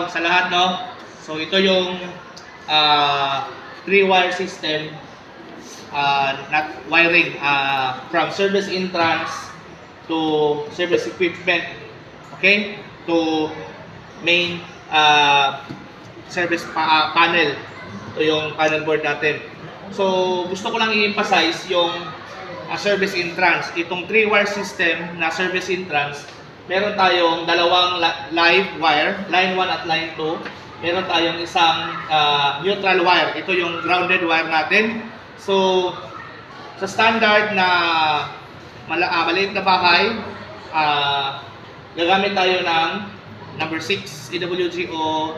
araw sa lahat, no? So ito yung 3-wire system not wiring from service entrance to service equipment, okay? To main service panel. Ito yung panel board natin. So gusto ko lang i-emphasize yung service entrance. Itong 3-wire system na service entrance, meron tayong dalawang live wire, line 1 at line 2. Meron tayong isang neutral wire. Ito yung grounded wire natin. So, sa standard na maliit na bahay, gagamit tayo ng number 6 EWG o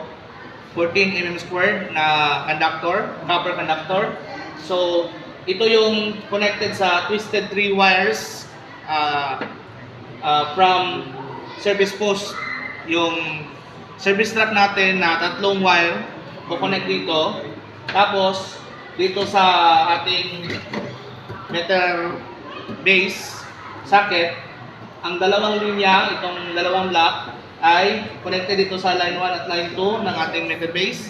14 mm squared na conductor, copper conductor. So, ito yung connected sa twisted 3 wires from service post. Yung service track natin na tatlong wire ko-connect dito. Tapos dito sa ating meter base socket, ang dalawang linya, itong dalawang block ay connected dito sa line 1 at line 2 ng ating meter base.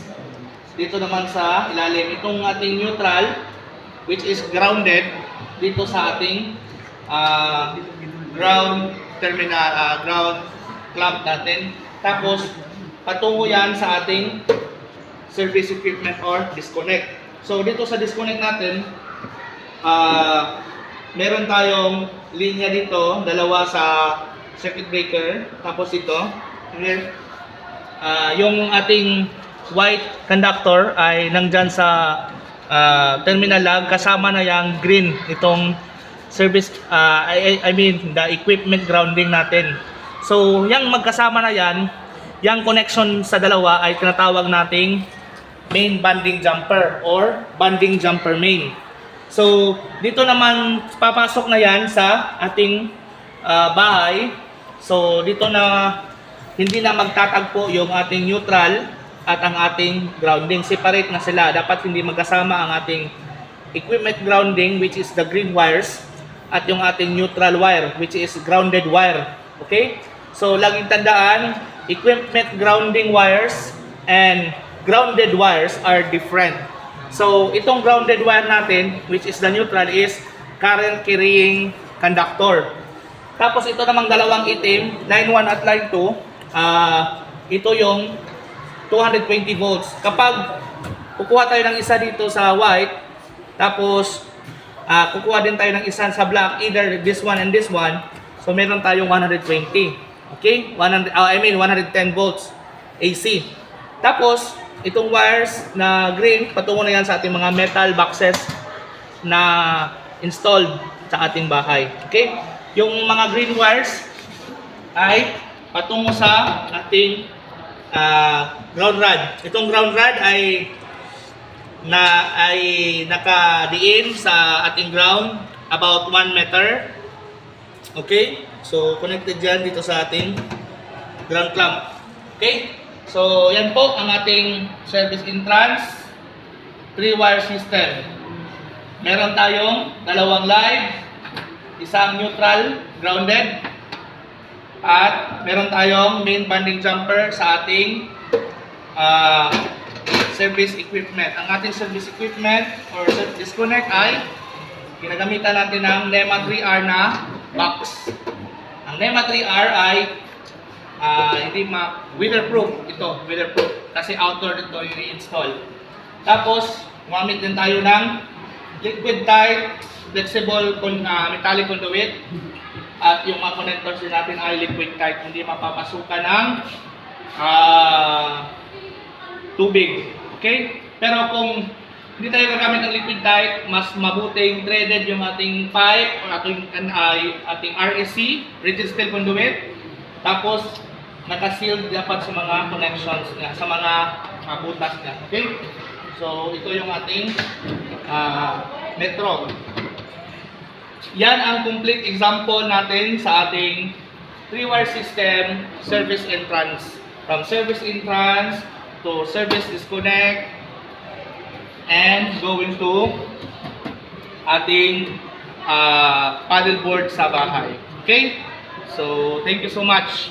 Dito naman sa ilalim itong ating neutral, which is grounded dito sa ating ground terminal, ground clamp natin. Tapos patungo yan sa ating service equipment or disconnect. So dito sa disconnect natin, meron tayong linya dito, dalawa sa circuit breaker. Tapos ito, here, yung ating white conductor ay nandyan sa terminal lag, kasama na yung green itong service, I mean the equipment grounding natin. So yung magkasama na yan, yung connection sa dalawa ay tinatawag nating main bonding jumper or bonding jumper main. So dito naman papasok na yan sa ating bahay. So dito na hindi na magtatagpo yung ating neutral at ang ating grounding. Separate na sila. Dapat hindi magkasama ang ating equipment grounding, which is the green wires, at yung ating neutral wire, which is grounded wire. Okay? So laging tandaan, equipment grounding wires and grounded wires are different. So itong grounded wire natin, which is the neutral, is current carrying conductor. Tapos ito namang dalawang itim, line 1 at line 2, ito yung 220 volts. Kapag kukuha tayo ng isa dito sa white, tapos kukuha din tayo ng isa sa black, either this one and this one, so meron tayong 120. Okay? 110 volts AC. Tapos, itong wires na green, patungo na yan sa ating mga metal boxes na installed sa ating bahay. Okay? Yung mga green wires ay patungo sa ating ground rod. Itong ground rod ay nakadiin sa ating ground about 1 meter. Okay? So connected dyan dito sa ating ground clamp. Okay? So yan po ang ating service entrance 3-wire system. Meron tayong dalawang live, isang neutral grounded, at meron tayong main bonding jumper sa ating service equipment. Ang ating service equipment or disconnect ay ginagamitan natin ng NEMA 3R na box. Ang NEMA 3R ay hindi weatherproof. Ito, weatherproof. Kasi outdoor ito yung i-install. Tapos, gumamit din tayo ng liquid tight, flexible metallic conduit. At yung mga connectors din natin ay liquid tight, hindi mapapasukan ng tubig. Okay? Pero kung hindi tayo gagamit ng liquid tight, mas mabuting threaded yung ating pipe o ating RSC, rigid steel conduit. Tapos, naka-sealed dapat sa mga connections niya, sa mga butas niya. Okay? So, ito yung ating metro. Yan ang complete example natin sa ating 3-wire system service entrance. From service entrance to service disconnect and going to ating paddle board sa bahay. Okay? So, thank you so much.